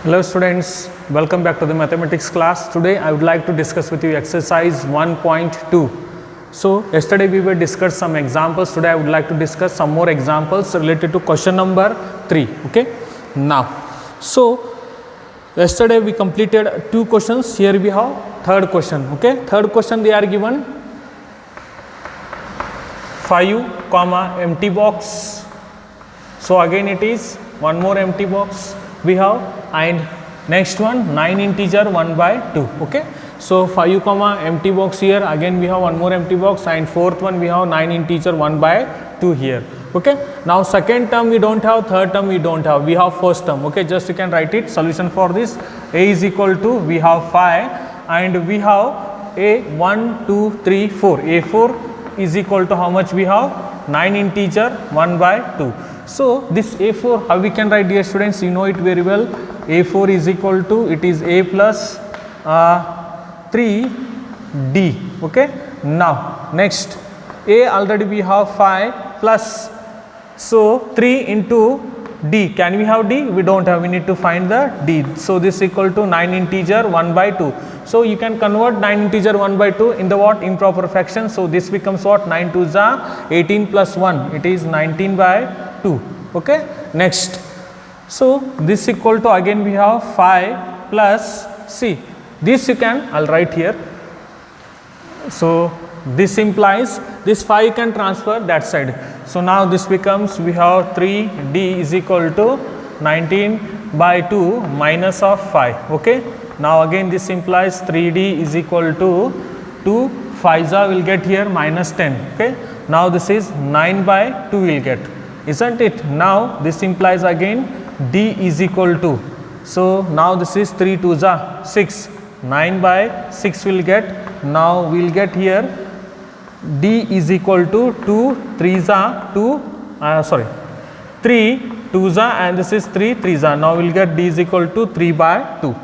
Hello students, welcome back to the mathematics class. Today I would like to discuss with you exercise 1.2. So yesterday we were discussed some examples. Today I would like to discuss some more examples related to question number 3. Okay. Now, so yesterday we completed 2 questions. Here we have third question. Okay. Third question they are given 5 comma empty box. So again it is one more empty box we have, and next one 9 integer 1 by 2. Okay. So 5 comma empty box here, again we have one more empty box, and fourth one we have 9 integer 1 by 2 here. Okay. Now second term we don't have, third term we don't have, we have first term. Okay. Just you can write it. Solution for this: a is equal to, we have 5 and we have a 1 2 3 4. A4 is equal to how much we have? 9 integer 1 by 2. So this A4, how we can write, dear students? You know it very well. A4 is equal to, it is A plus 3D. Okay. Now next, A already we have 5 plus, so 3 into D. Can we have D? We don't have. We need to find the D. So this is equal to 9 integer 1 by 2. So you can convert 9 integer 1 by 2 in the what? Improper fraction. So this becomes what? 9 2 is 18 plus 1. It is 19 by 2. Okay. Next, so this equal to, again we have 5 plus, see this you can, I'll write here. So this implies this 5 can transfer that side. So now this becomes, we have 3D is equal to 19 by 2 minus of 5. Okay. Now again this implies 3D is equal to 2 5 will get here minus 10. Okay. Now this is 9 by 2 will get, isn't it? Now this implies again D is equal to, so now this is 3 2 is 6, 9 by 6 will get. Now we will get here D is equal to 2 3 is 2, 3 2 is, and this is 3 3 is. Now we will get D is equal to 3 by 2.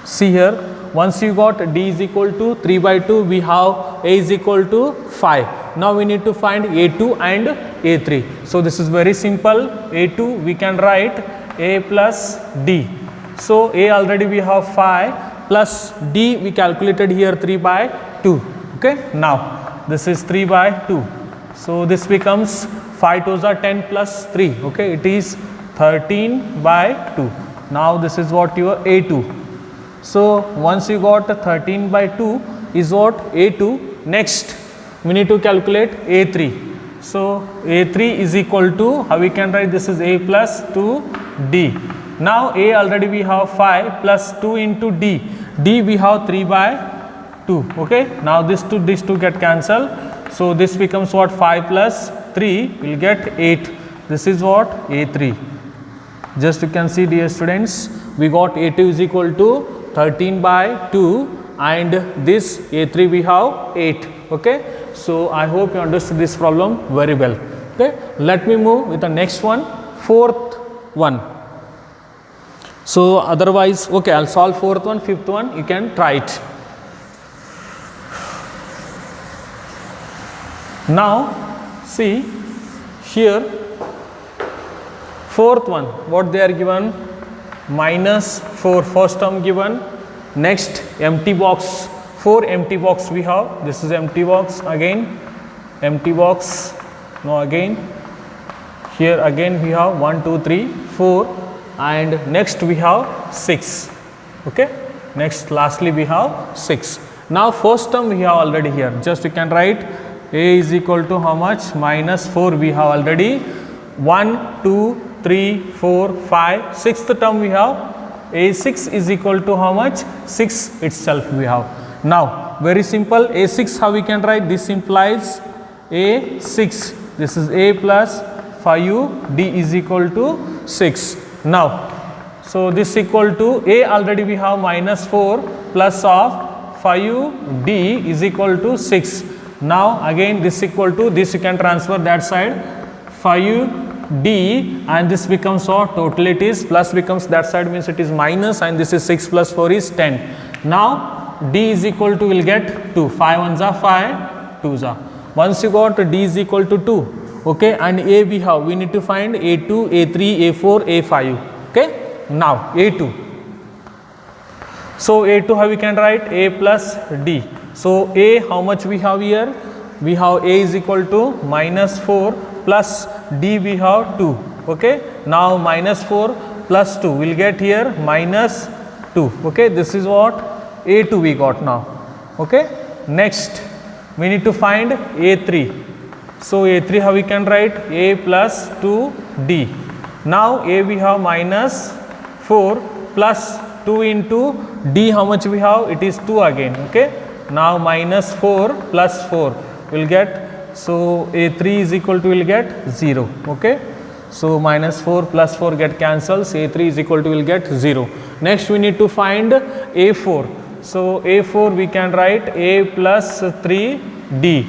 See here, once you got D is equal to 3 by 2, we have A is equal to 5. Now we need to find A2 and A3. So this is very simple. A2 we can write A plus D. So A already we have 5 plus D we calculated here 3 by 2. Okay. Now this is 3 by 2. So this becomes 5 2 is 10 plus 3. Okay. It is 13 by 2. Now this is what your A2. So once you got 13 by 2 is what? A2. Next we need to calculate A3. So A3 is equal to, how we can write, this is A plus 2D. Now A already we have 5 plus 2 into D. D we have 3 by 2. Okay. Now this 2 get cancelled. So this becomes what? 5 plus 3 will get 8. This is what? A3. Just you can see, dear students, we got A2 is equal to 13 by 2 and this A3 we have 8. Okay. So I hope you understood this problem very well. Okay. Let me move with the next one, fourth one. So otherwise, okay, I'll solve fourth one, fifth one, you can try it. Now see here, fourth one, what they are given? Minus 4, first term given. Next empty box, 4 empty box we have. This is empty box, again empty box. Now again here again we have 1 2 3 4, and next we have 6. Okay. Next lastly we have 6. Now first term we have already here. Just you can write A is equal to how much? Minus 4 we have already. 1 2 3 4 5, sixth term we have A6 is equal to how much? 6 itself we have. Now very simple, A6 how we can write? This implies A6, this is A plus 5, D is equal to 6. Now so this equal to A already we have minus 4 plus of 5, D is equal to 6. Now again this equal to, this you can transfer that side, 5 D, and this becomes what? Total it is, plus becomes that side means it is minus, and this is 6 plus 4 is 10. Now D is equal to, will get 2, 5 1s are 5, 2s are. Once you got D is equal to 2, okay, and A we have, we need to find A2, A3, A4, A5. Okay. now A2. So A2 how we can write? A plus D. So A how much we have here? We have A is equal to minus 4 plus D we have 2. Okay. Now minus 4 plus 2 will get here minus 2. Okay. This is what A2 we got now. Okay. Next we need to find A3. So A3 how we can write? A plus 2D. Now A we have minus 4 plus 2 into D how much we have? It is 2 again. Okay. Now minus 4 plus 4 will get, so A3 is equal to will get 0. Okay. So minus 4 plus 4 get cancels, A3 is equal to will get 0. Next we need to find A4. So A4 we can write A plus 3D.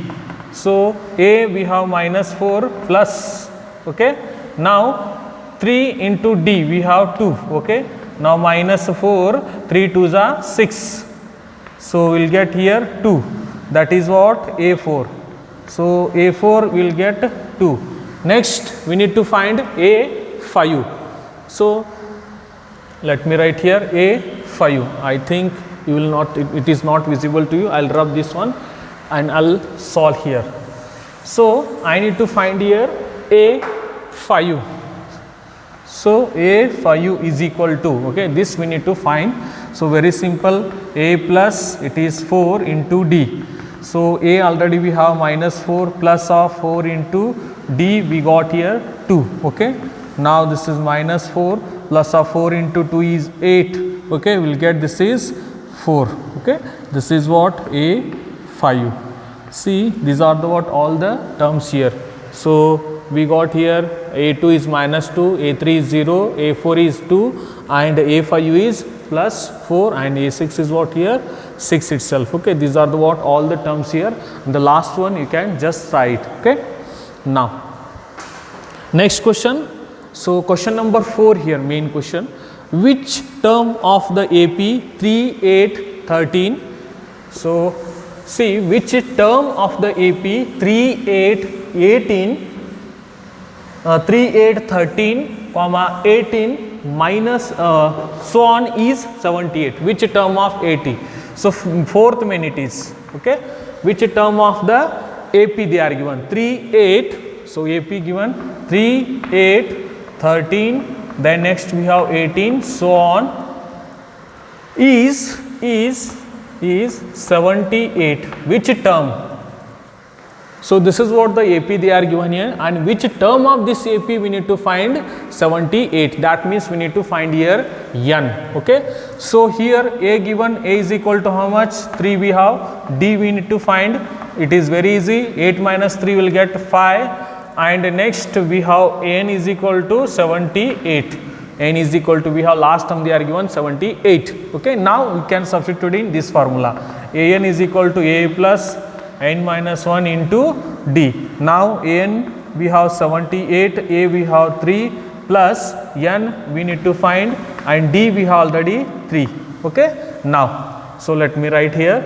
So A we have minus 4 plus, okay. Now 3 into D we have 2, okay. Now minus 4, 3 2s are 6. So we'll get here 2. That is what? A4. So A4 will get 2. Next we need to find A5. So let me write here A5. I think you will not, it is not visible to you. I'll rub this one and I'll solve here. So I need to find here A5. So A5 is equal to, okay, this we need to find. So very simple, A plus it is 4 into D. So A already we have minus 4 plus of 4 into D we got here 2, okay. Now this is minus 4 plus of 4 into 2 is 8, okay, we will get this is 4, okay. This is what? A5. See, these are the what all the terms here. So we got here A2 is minus 2, A3 is 0, A4 is 2 and A5 is plus 4 and A6 is what here? 6 itself, okay. These are the what all the terms here. And the last one you can just write, okay. Now next question. So question number 4 here, main question. Which term of the AP 3, 8, 13? So see which term of the AP 3, 8, 18, 3, 8, 13, comma 18 minus so on is 78. Which term of 80? So fourth main it is, okay. Which term of the AP they are given? 3, 8. So AP given 3, 8, 13. Then next we have 18, so on is 78. Which term? So this is what the AP they are given here, and which term of this AP we need to find? 78. That means we need to find here N, okay. So here A given, A is equal to how much? 3 we have, D we need to find. It is very easy, 8 minus 3 will get 5. And next we have N is equal to 78. N is equal to, we have last term they are given 78. Okay. Now we can substitute in this formula. An is equal to A plus N minus 1 into D. Now N we have 78, A we have 3 plus N we need to find and D we have already 3. Okay. Now so let me write here.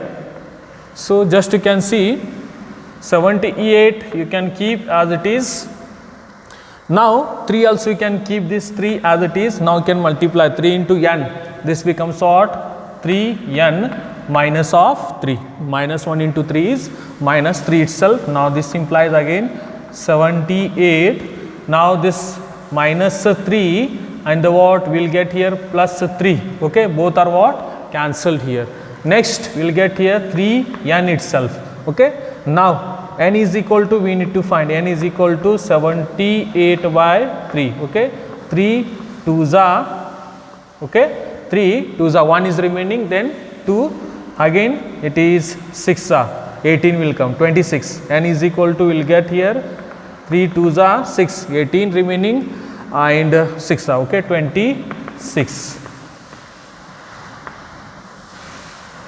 So just you can see 78 you can keep as it is. Now 3 also you can keep this 3 as it is. Now you can multiply 3 into n. This becomes what? 3n minus of 3. Minus 1 into 3 is minus 3 itself. Now this implies again 78. Now this minus 3 and the what will get here plus 3. Okay. Both are what? Cancelled here. Next we will get here 3n itself. Okay. Now n is equal to, we need to find n is equal to 78 by 3. Okay. 3 2s are, okay, 3 2s are 1 is remaining, then 2 again it is 6 are 18 will come 26. N is equal to, will get here 3 2s are 6, 18 remaining and 6 are, okay, 26.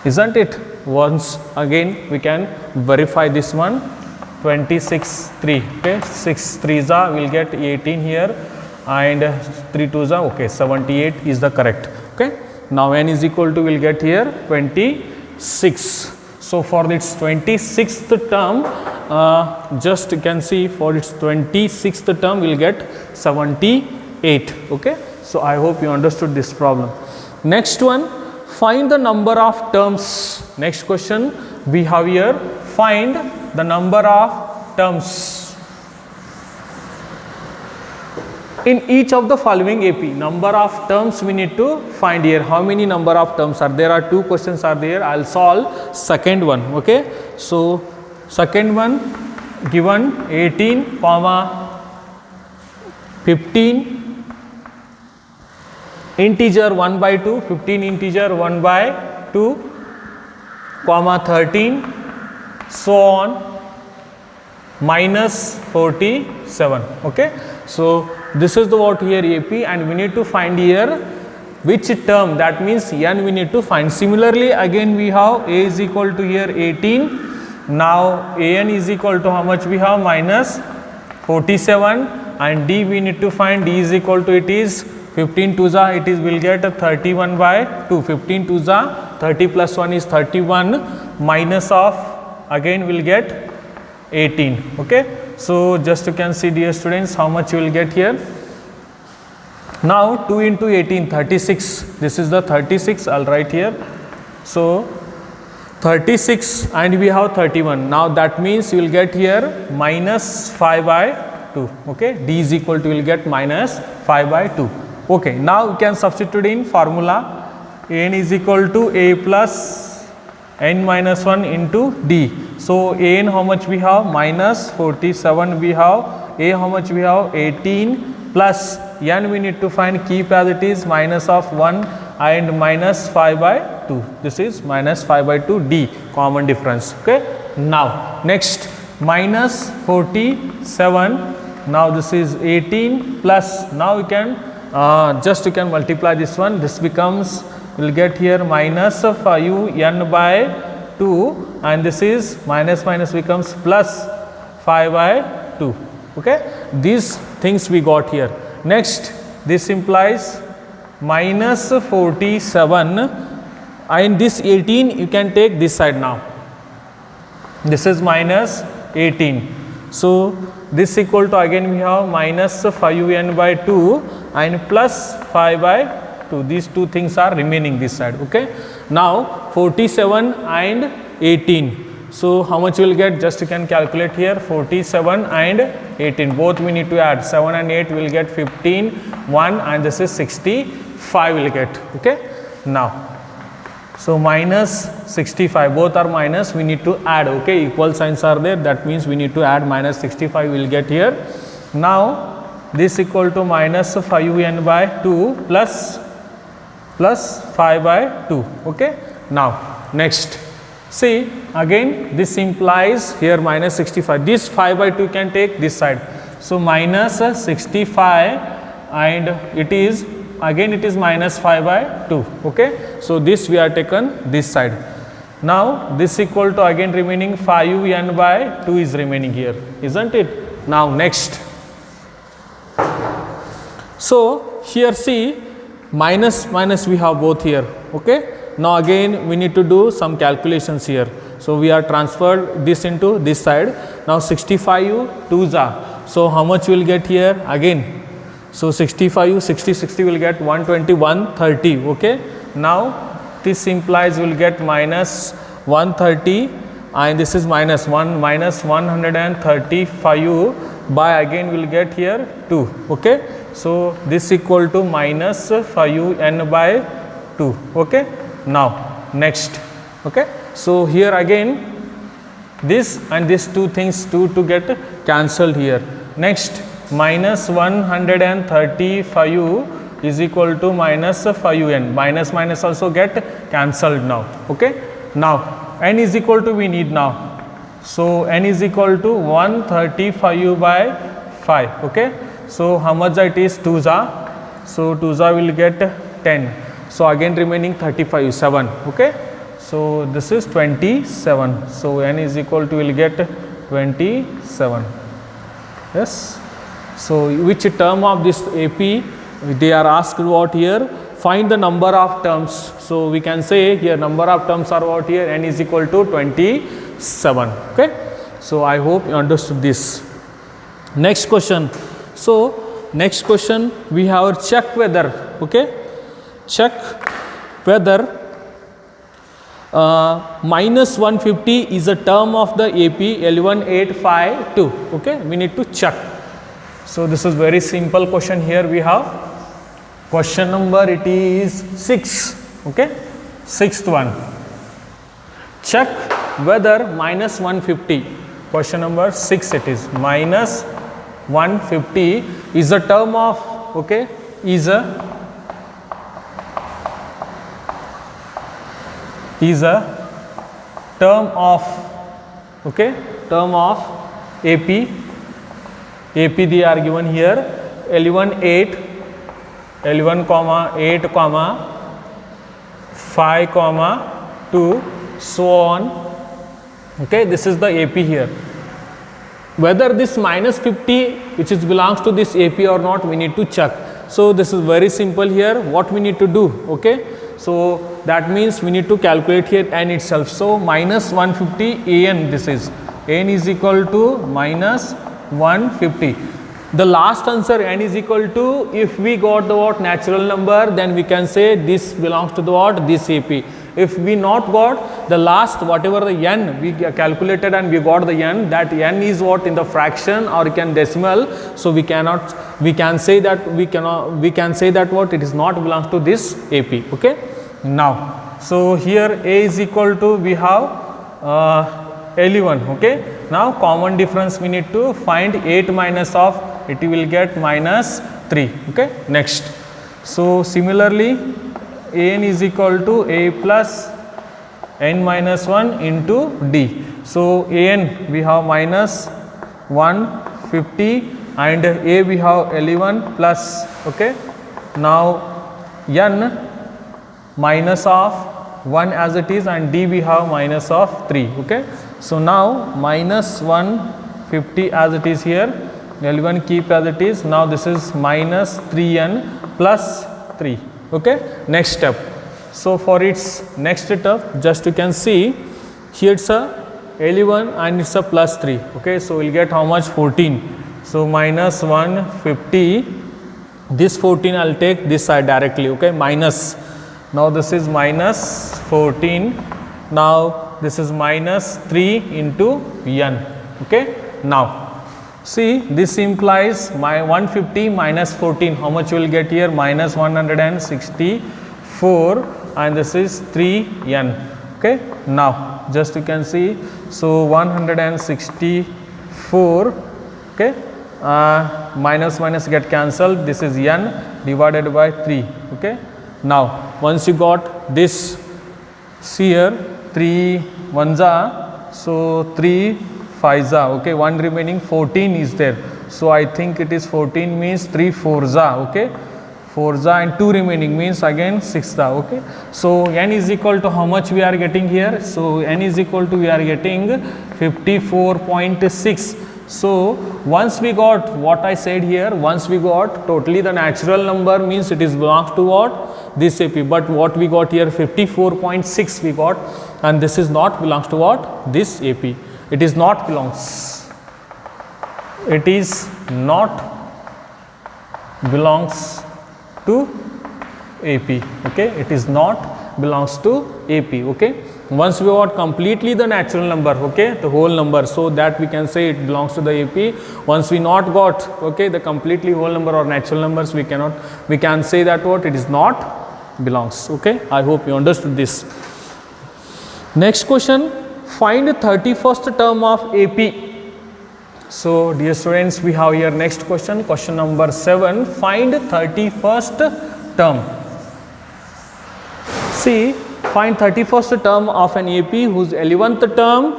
Isn't it? Once again we can verify this one. 26 3, okay, 6 3s are will get 18 here and 3 2s are, okay, 78 is the correct. Okay. Now n is equal to, will get here 26. So for its 26th term, just you can see for its 26th term we will get 78. 8. Okay, so I hope you understood this problem. Next one, find the number of terms. Next question we have here, find the number of terms in each of the following AP. Number of terms we need to find here. How many number of terms are there? Are two questions are there. I'll solve second one. Okay, so second one given 18 comma 15 integer 1 by 2, 15 integer 1 by 2 comma 13 so on minus 47. Okay, so this is the what here AP, and we need to find here which term, that means n we need to find. Similarly again we have a is equal to here 18. Now an is equal to how much we have, minus 47, and d we need to find. D is equal to, it is 15 to the, it is will get 31 by 2. 15 to the 30 plus 1 is 31 minus of again will get 18. Okay, so just you can see dear students how much you will get here. Now 2 into 18 36, this is the 36, I'll write here. So 36 and we have 31. Now that means you will get here minus 5 by 2. Okay, d is equal to, will get minus 5 by 2. Okay, now we can substitute in formula. N is equal to a plus n minus 1 into d. So n how much we have, minus 47 we have, a how much we have, 18 plus n we need to find, keep as it is, minus of 1 and minus 5 by 2. This is minus 5 by 2 d, common difference. Okay, now next minus 47. Now this is 18 plus, now we can just you can multiply this one. This becomes, will get here minus 5 n by 2, and this is minus minus becomes plus 5 by 2. Okay, these things we got here. Next this implies minus 47, and this 18 you can take this side now. This is minus 18. So this equal to, again we have minus 5 n by 2 and plus 5 by 2. These two things are remaining this side. Okay, now 47 and 18. So how much you will get, just you can calculate here. 47 and 18 both we need to add. 7 and 8 will get 15, 1, and this is 65 will get. Okay, now so minus 65, both are minus, we need to add. Okay, equal signs are there, that means we need to add minus 65 will get here. Now this equal to minus 5 n by 2 plus 5 by 2. Okay, now next see again this implies here minus 65. This 5 by 2 can take this side. So minus 65 and it is again it is minus 5 by 2. Okay, so this we are taken this side. Now this equal to again remaining 5 n by 2 is remaining here, isn't it? Now next, so here see minus minus we have both here. Okay, now again we need to do some calculations here. So we are transferred this into this side. Now 65 2s are, so how much will get here again. So 65 60 will get 120 130. Okay, now this implies will get minus 130, and this is minus 1 minus 135 by again will get here 2. Okay, so this equal to minus 5 n by 2. Okay, now next. Okay, so here again this and these two things to get cancelled here. Next minus 135 is equal to minus 5 n, minus minus also get cancelled now. Okay, now n is equal to we need now. So n is equal to 135 by 5. Okay, so how much it is, 2s are, so 2s are will get 10. So again remaining 35 7. Okay, so this is 27. So n is equal to will get 27. Yes. So which term of this AP they are asked what here, find the number of terms. So we can say here number of terms are what here, n is equal to 27. Okay, so I hope you understood this. Next question. So next question we have check whether, okay, check whether minus 150 is a term of the AP L1852, okay, we need to check. So this is very simple question. Here we have question number, it is 6, okay, sixth one. Check whether minus 150, question number 6 it is, minus 150 is a term of, okay, is a term of, okay, term of AP they are given here L18, L1 comma 8 comma 5 comma 2, so on, okay, this is the AP here. Whether this minus 50 which is belongs to this AP or not, we need to check. So this is very simple here, what we need to do, okay. So that means we need to calculate here n itself. So minus 150 an, this is n is equal to minus 150. The last answer n is equal to, if we got the what natural number, then we can say this belongs to the what, this AP. If we not got the last whatever the n we calculated and we got the n, that n is what in the fraction or can decimal, so we can say that what it is not belongs to this AP, okay. Now so here A is equal to, we have L1, okay. Now common difference we need to find, 8 minus of it will get minus 3, okay. Next, so similarly an is equal to a plus n minus 1 into d. So an we have minus 150 and a we have L1 plus, okay. Now n minus of 1 as it is and d we have minus of 3, okay. So now minus 150 as it is here, L1 keep as it is. Now this is minus 3n plus 3, okay. Next step, so for its next step, just you can see here it's a L1 and it's a plus 3, okay. So we'll get how much, 14. So minus 150, this 14 I'll take this side directly, okay, minus. Now this is minus 14, now this is minus 3 into n, okay. Now see, this implies my 150 minus 14, how much you will get here, minus 164, and this is 3n, okay. Now just you can see, so 164, okay, minus minus get cancelled, this is n divided by 3, okay. Now once you got this, see here 3 1za, so 3 5za, okay, 1 remaining 14 is there. So I think it is 14 means 3 4za, okay, 4za and 2 remaining means again 6za, okay. So n is equal to how much we are getting here, so n is equal to we are getting 54.6. So once we got what I said here, once we got totally the natural number means it is belongs to what, this AP, but what we got here 54.6 we got, and this is not belongs to what, this AP. It is not belongs, it is not belongs to AP, okay, it is not belongs to AP, okay. Once we got completely the natural number, okay, the whole number, so that we can say it belongs to the AP. Once we not got, okay, the completely whole number or natural numbers, we can say that what, it is not belongs, okay. I hope you understood this. Next question, find 31st term of AP. So dear students, we have here next question, question number 7, find 31st term. See, find 31st term of an AP whose 11th term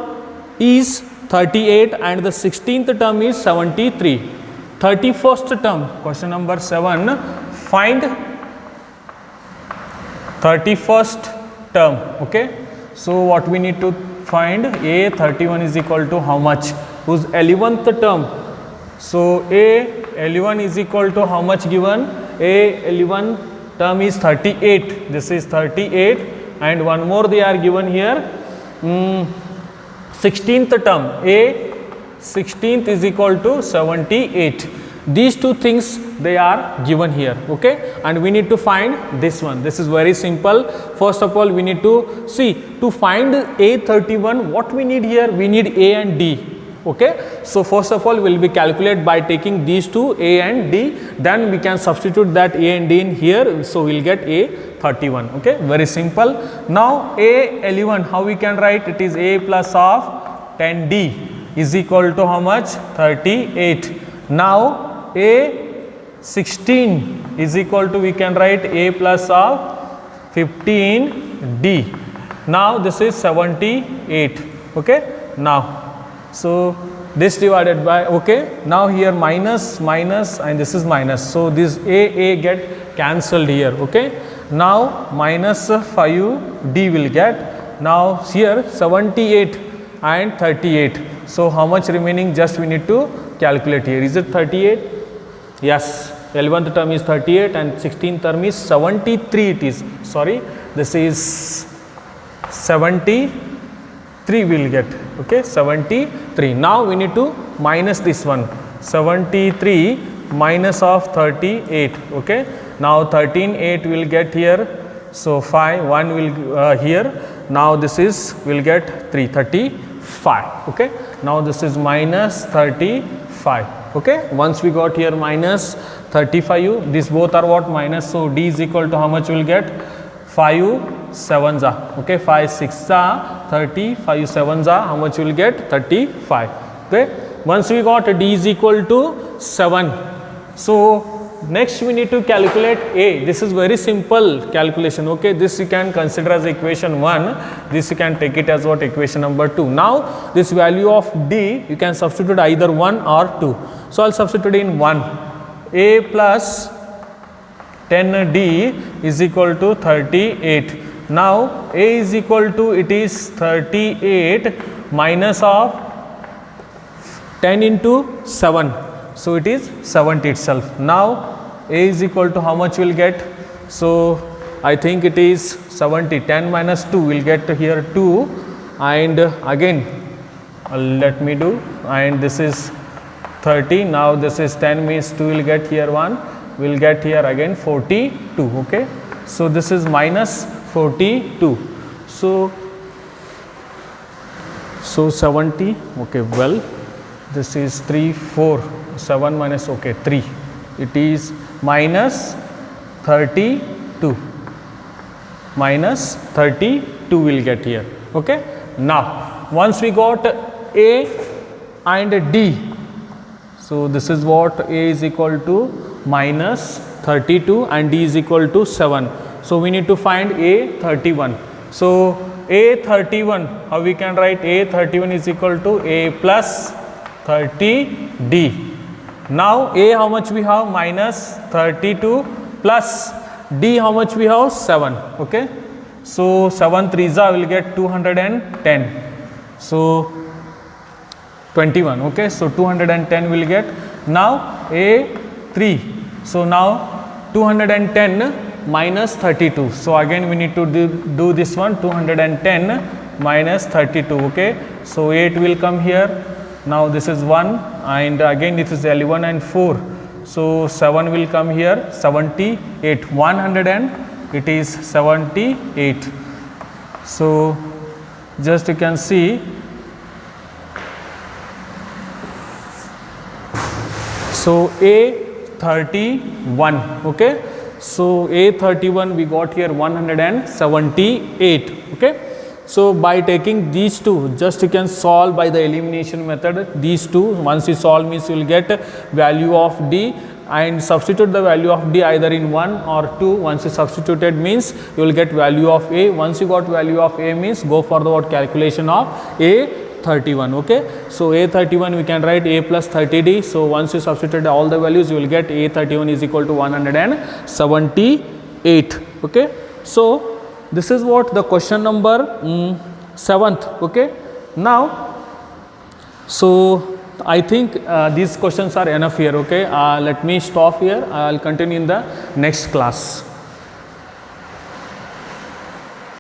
is 38 and the 16th term is 73. 31st term, question number 7, find 31st term, okay. So what we need to find, A 31 is equal to how much, whose 11th term. So A L1 is equal to how much given, A L1 term is 38, this is 38, and one more they are given here, 16th term, A 16th is equal to 78. These two things they are given here, okay, and we need to find this one. This is very simple. First of all, we need to see, to find A31, what we need here, we need A and D, okay. So first of all, we will be calculate by taking these two, A and D, then we can substitute that A and D in here, so we will get A31, okay, very simple. Now A11, how we can write? It is A plus of 10D is equal to how much? 38. Now A16 is equal to, we can write A plus of 15D. Now this is 78, okay. Now, so this divided by, okay, now here minus minus and this is minus, so this A get cancelled here, okay. Now minus 5D will get, now here 78 and 38. So how much remaining? Just we need to calculate here. Is it 38? Yes, 11th term is 38 and 16th term is 73. It is, sorry, this is 73 will get, okay, 73. Now we need to minus this one, 73 minus of 38, okay. Now 13 8 will get here, so 5 1 will here. Now this is will get 35, okay. Now this is minus 35, okay. Once we got here minus 35, these both are what? Minus, so D is equal to how much will get? 5 7s are, okay, 5 6s are 30, 5 7s are how much will get? 35, okay. Once we got D is equal to 7, so next we need to calculate A. This is very simple calculation, okay. This you can consider as equation 1, this you can take it as what? Equation number 2. Now this value of D you can substitute either 1 or 2. So I will substitute in 1. A plus 10D is equal to 38. Now A is equal to, it is 38 minus of 10 into 7. So it is 70 itself. Now A is equal to how much will get? So I think it is 70. 10 minus 2 will get here 2, and again let me do, and this is 30. Now this is 10 means 2 will get here 1, will get here again 42, okay. So this is minus 42. So 70, okay, well this is 3 4 7 minus, okay, 3, it is minus 32, minus 32 will get here, okay. Now once we got A and D, so this is what? A is equal to minus 32 and D is equal to 7. So we need to find A31. So A31, how we can write? A31 is equal to A plus 30D. Now A how much we have? Minus 32 plus D how much we have? 7, okay. So 7 3s will get 210. So 21, okay. So 210 will get. Now A3. So now 210 minus 32. So again we need to do this one, 210 minus 32, okay. So 8 will come here. Now this is 1, and again this is 11 and 4. So 7 will come here, 78, 100 and it is 78. So just you can see. So A31, okay. So A31 we got here 178, okay. So by taking these two, just you can solve by the elimination method. These two, once you solve means you will get value of D, and substitute the value of D either in 1 or 2. Once you substituted means you will get value of A. Once you got value of A means go for the what? Calculation of A31, okay. So A31 we can write A plus 30D. So once you substitute all the values, you will get A31 is equal to 178, okay. So this is what the question number 7th, okay. Now so I think these questions are enough here, okay. Let me stop here. I will continue in the next class.